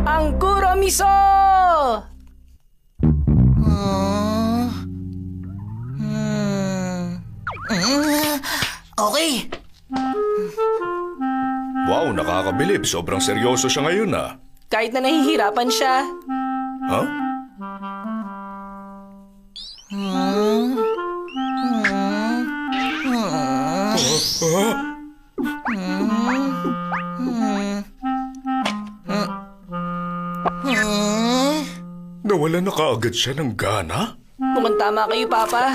Ang Kuromiso! Okay. Wow, nakakabilib. Sobrang seryoso siya ngayon ah. Kahit na nahihirapan siya. Ha? Nawala na kaagad siya ng gana? Mukhang tama kayo, Papa.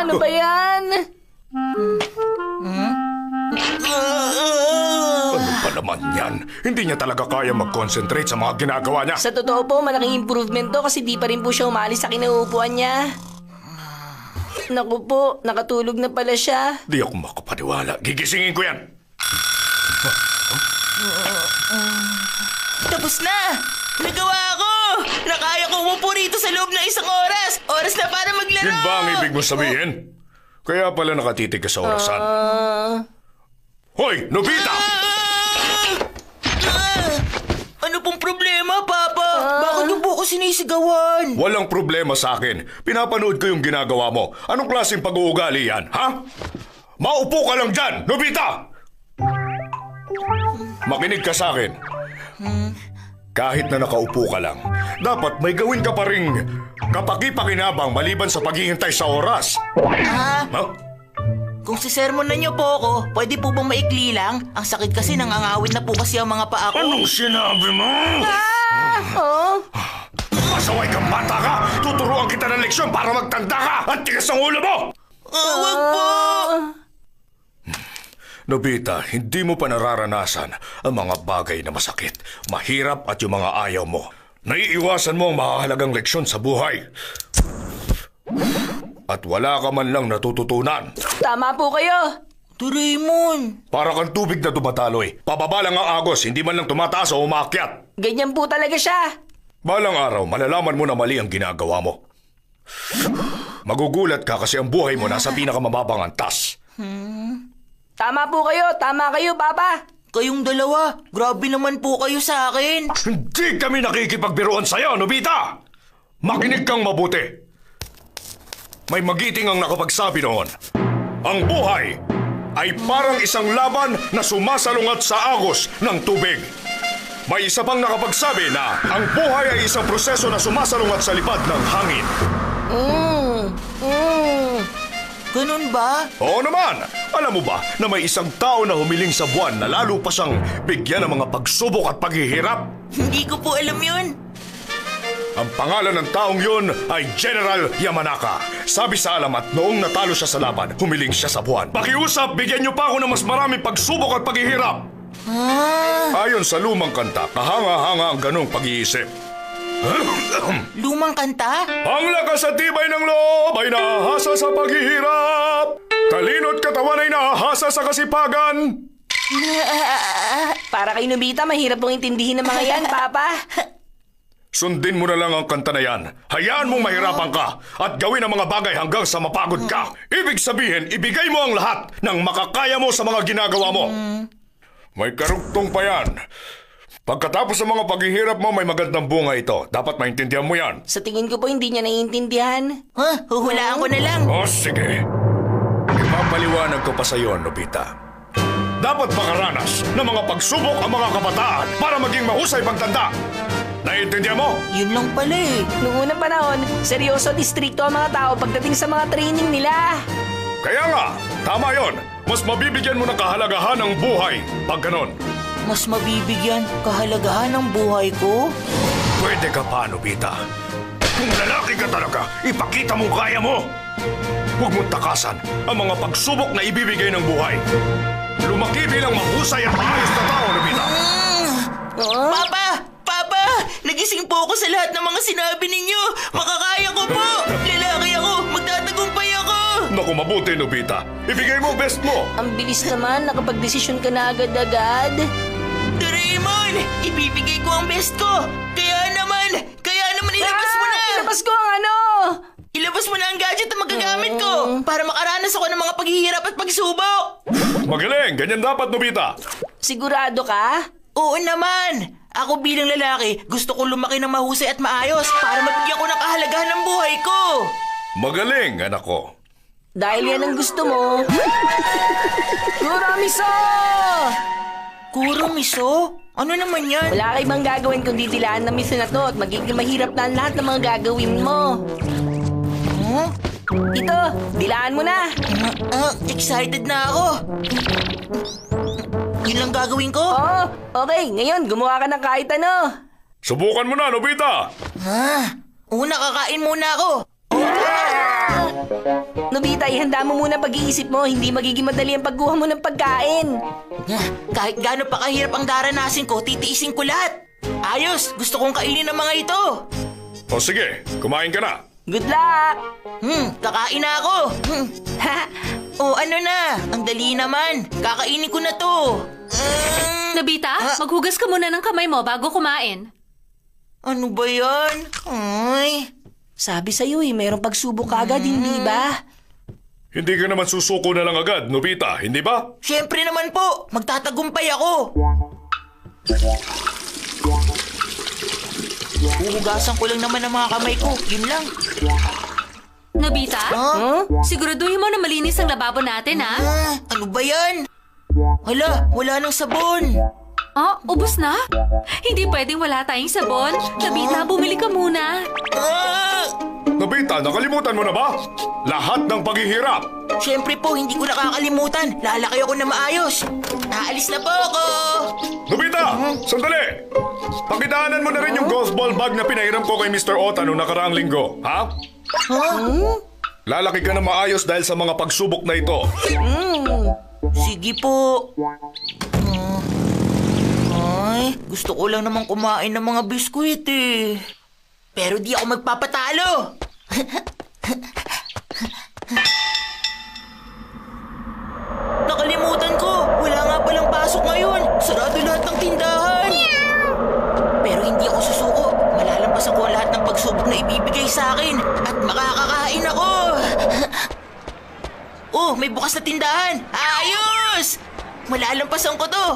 Ano ba yan? Ano pa naman yan? Hindi niya talaga kaya mag-concentrate sa mga ginagawa niya. Sa totoo po, malaking improvement to kasi di pa rin po siya umalis sa kinauupuan niya. Naku po, nakatulog na pala siya. Di ako makapaniwala. Gigisingin ko yan. Tapos na! Nagawa ko! Nakaya ko umupo rito sa loob ng isang oras! Oras na para maglaro! Yun ba ang ibig mo sabihin? Kaya pala nakatitig ka sa orasan. Hoy, Nobita! Ano pong problema, Papa? Bakit niyo po ako sinisigawan? Walang problema sa akin. Pinapanood ko yung ginagawa mo. Anong klaseng pag-uugali yan, ha? Maupo ka lang dyan, Nobita! Makinig ka sa akin. Kahit na nakaupo ka lang, dapat may gawin ka pa ring kapaki-pakinabang maliban sa paghihintay sa oras. Ha? Ha? Kung sisermonan niyo po ako, pwede po bang maikli lang? Ang sakit kasi nangangawit na po kasi ang mga paa ko. Anong sinabi mo? Oh? Masaway kang bata ka! Tuturuan kita ng leksyon para magtanda ka! At tigas ang ulo mo! Wag po! Nobita, hindi mo pa nararanasan ang mga bagay na masakit, mahirap at yung mga ayaw mo. Naiiwasan mo ang mahalagang leksyon sa buhay. At wala ka man lang natututunan. Tama po kayo. Doraemon! Para kang tubig na tumataloy. Pababa lang ang agos, hindi man lang tumataas o umaakyat. Ganyan po talaga siya. Balang araw, malalaman mo na mali ang ginagawa mo. Magugulat ka kasi ang buhay mo nasa pinakamababang antas. Tama po kayo, Papa. Kayong dalawa, grabe naman po kayo sa akin. Hindi kami nakikipagbiruan sa'yo, Nobita! Makinig kang mabuti. May magiting ang nakapagsabi noon. Ang buhay ay parang isang laban na sumasalungat sa agos ng tubig. May isa pang nakapagsabi na ang buhay ay isang proseso na sumasalungat sa lipad ng hangin. Ganun ba? Oo naman! Alam mo ba na may isang tao na humiling sa buwan na lalo pa siyang bigyan ng mga pagsubok at paghihirap? Hindi ko po alam yun. Ang pangalan ng taong yun ay General Yamanaka. Sabi sa alamat, noong natalo siya sa laban, humiling siya sa buwan. Pakiusap, bigyan niyo pa ako ng mas maraming pagsubok at paghihirap! Ayon sa lumang kanta, kahanga-hanga ang ganong pag-iisip. Lumang kanta? Ang lakas at tibay ng loob ay nahasa sa paghihirap. Talino't katawan ay nahasa sa kasipagan. Para kay Nobita, mahirap pong intindihin ng mga yan, Papa. Sundin mo na lang ang kanta na yan. Hayaan mong mahirapan ka at gawin ang mga bagay hanggang sa mapagod ka. Ibig sabihin, ibigay mo ang lahat ng makakaya mo sa mga ginagawa mo. May karugtong pa yan. Pagkatapos sa mga paghihirap mo, may magandang bunga ito. Dapat maintindihan mo yan. Sa tingin ko po hindi niya naiintindihan. Huhulaan ko na lang. O sige. Ipapaliwanag ko pa sa iyo, Nobita. Dapat makaranas ng mga pagsubok ang mga kabataan para maging mahusay pagtanda. Naiintindihan mo? Yun lang pala eh. Noong unang panahon, seryoso at istrikto ang mga tao pagdating sa mga training nila. Kaya nga, tama yon. Mas mabibigyan mo ng kahalagahan ng buhay pag ganon. Mas mabibigyan kahalagahan ng buhay ko? Pwede ka pa, Nobita. Kung lalaki ka talaga, ipakita mo kaya mo. Huwag mong takasan ang mga pagsubok na ibibigay ng buhay. Lumaki bilang mahusay at maayos na tao, Nobita. Papa! Papa! Nagising po ako sa lahat ng mga sinabi ninyo! Makakaya ko po! Lalaki ako! Magtatagumpay ako! Naku, mabuti, Nobita. Ibigay mo best mo. Ang bilis naman, nakapag-desisyon ka na agad-agad. Doraemon! Ibibigay ko ang best ko! Kaya naman ilabas mo na! Ilabas ko ang ano! Ilabas mo na ang gadget na magagamit ko para makaranas ako ng mga paghihirap at pagsubok. Magaling! Ganyan dapat, Nobita! Sigurado ka? Oo naman. Ako bilang lalaki, gusto kong lumaki ng mahusay at maayos para mabigyan ko ng kahalagahan ng buhay ko. Magaling, anak ko. Dahil yan ang gusto mo. Kuramiso! Kuro miso? Ano naman yan? Wala ka ibang gagawin kundi dilaan ng miso na to at magiging mahirap na ang lahat ng mga gagawin mo. Huh? Ito, dilaan mo na. Excited na ako. Yun lang gagawin ko? Oo, okay. Ngayon, gumawa ka ng kahit ano. Subukan mo na, Nobita! Una, kakain muna ako. Nobita, ihanda mo muna pag-iisip mo. Hindi magiging madali ang pagkuha mo ng pagkain. Kahit gaano pa kahirap ang daranasin ko, titiisin ko lahat. Ayos, gusto kong kainin ang mga ito. O sige, kumain ka na. Good luck! Kakain na ako. Ano na? Ang dali naman. Kakainin ko na to. Nobita, maghugas ka muna ng kamay mo bago kumain. Ano ba yan? Ay. Sabi sa'yo mayroong pagsubok ka agad, hindi ba? Hindi ka naman susuko na lang agad, Nobita, hindi ba? Siyempre naman po, magtatagumpay ako. Huhugasan ko lang naman ang mga kamay ko, yun lang. Nobita, siguraduhin mo na malinis ang lababo natin, ha? Ano ba yan? Hala, wala nang sabon. Oh, ubos na? Hindi pwedeng wala tayong sabon. Nobita, bumili ka muna. Nobita, nakalimutan mo na ba? Lahat ng paghihirap. Siyempre po, hindi ko nakakalimutan. Lalaki ako na maayos. Aalis na po ako. Nobita, sandali! Pakidaanan mo na rin yung golf ball bag na pinahiram ko kay Mr. Ota noong nakaraang linggo, ha? Lalaki ka na maayos dahil sa mga pagsubok na ito. Sige po. Ay, gusto ko lang naman kumain ng mga biskwit eh. Pero di ako magpapatalo. Nakalimutan ko. Wala nga palang pasok ngayon. Sarado lahat ng tindahan. Pero hindi ako susuko. Malalampasan ko ang lahat ng pagsubok na ibibigay sa akin. At makakakain ako. Oh, may bukas na tindahan. Ayos! Malalampasan ko to.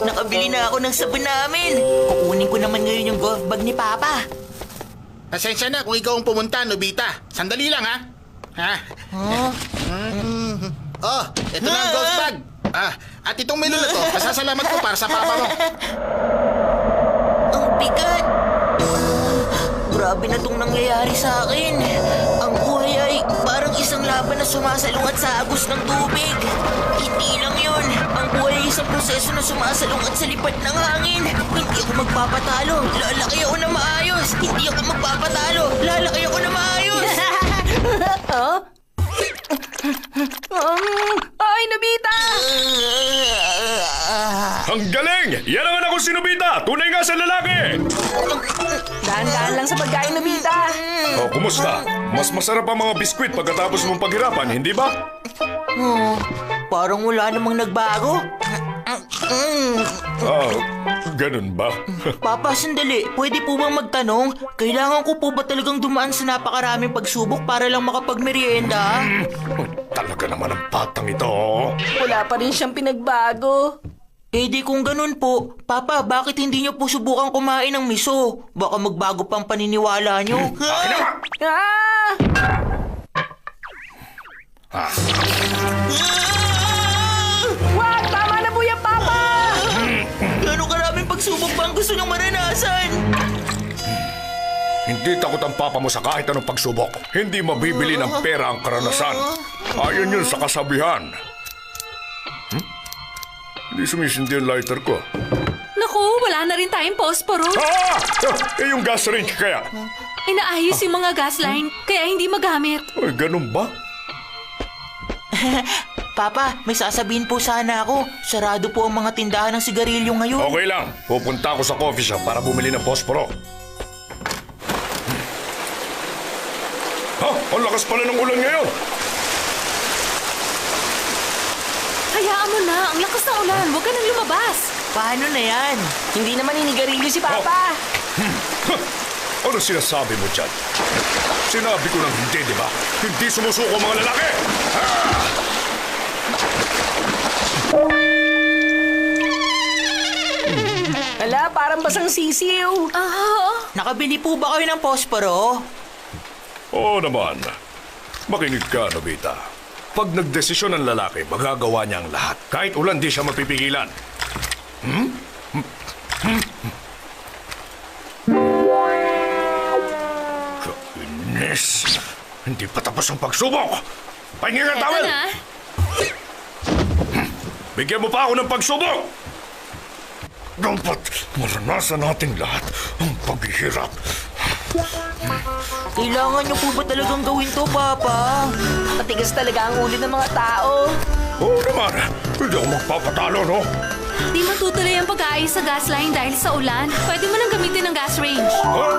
Nakabili na ako ng sabon namin. Kukunin ko naman ngayon yung golf bag ni Papa. Pasensya na kung ikaw ang pumunta, Nobita. Sandali lang, ha? Oh, ito na ang golf bag. At itong menu na to, pasasalamat ko para sa papa mo. Ang bigat. Grabe na itong nangyayari sa akin. Ang buhay ay parang isang laban na sumasalungat sa agos ng tubig. Hindi lang yun. Ang buhay ay isang proseso na sumasalungat sa lipad ng hangin. Hindi ako magpapatalo. Lalaki ako na maayos. Hindi ako magpapatalo. Lalaki ako na maayos. Ay, Nobita! Ang galing! Yan ang anak ko si Nobita! Tunay nga sa lalaki! Dahan-dahan lang sa pagkain, Nobita. O, kumusta? Mas masarap ang mga biskwit pagkatapos mong paghirapan, hindi ba? Parang wala namang nagbago. Ganun ba? Papa, sandali. Pwede po bang magtanong? Kailangan ko po ba talagang dumaan sa napakaraming pagsubok para lang makapagmerienda? Talaga naman ang batang ito. Wala pa rin siyang pinagbago. Eh di kung ganun po, Papa, bakit hindi niyo po subukan kumain ng miso? Baka magbago pang paniniwala niyo. Akin na nga! Wag! Tama na po yan, Papa! Gano'ng karaming pagsubok ba ang gusto niyong maranasan? Hindi takot ang papa mo sa kahit anong pagsubok. Hindi mabibili ng pera ang karanasan. Ayon yun sa kasabihan. Hindi sumisindi ang lighter ko. Naku, wala na rin tayong posporo. Yung gas range kaya. Inaayos yung mga gas line, kaya hindi magamit. Ay, ganun ba? Papa, may sasabihin po sana ako. Sarado po ang mga tindahan ng sigarilyo ngayon. Okay lang. Pupunta ako sa coffee shop para bumili ng posporo. Ang lakas pala ng ulan ngayon. Hayaan mo na, ang lakas ng ulan. Huwag ka nang lumabas. Paano na yan? Hindi naman inigarilyo si Papa. Ano sinasabi mo dyan? Sinabi ko ng hindi, di ba? Hindi sumusuko ang mga lalaki! Hala, parang basang sisiw. Nakabili po ba kayo ng posporo? Oo naman. Makinig ka, Nobita. Pag nagdesisyon ang lalaki, magagawa niya ang lahat. Kahit ulan, di siya mapipigilan. Kainis! Hindi pa tapos ang pagsubok! Pahingi ng Eto tawel! na. Bigyan mo pa ako ng pagsubok! Dapat maranasan natin lahat ang paghihirap. Kailangan niyo po ba talagang gawin to, Papa? Matigas talaga ang ulo ng mga tao. Oo naman, hindi ako magpapatalo, no? Di matutuloy ang pag-aayos sa gas line dahil sa ulan. Pwede mo nang gamitin ang gas range. Huh?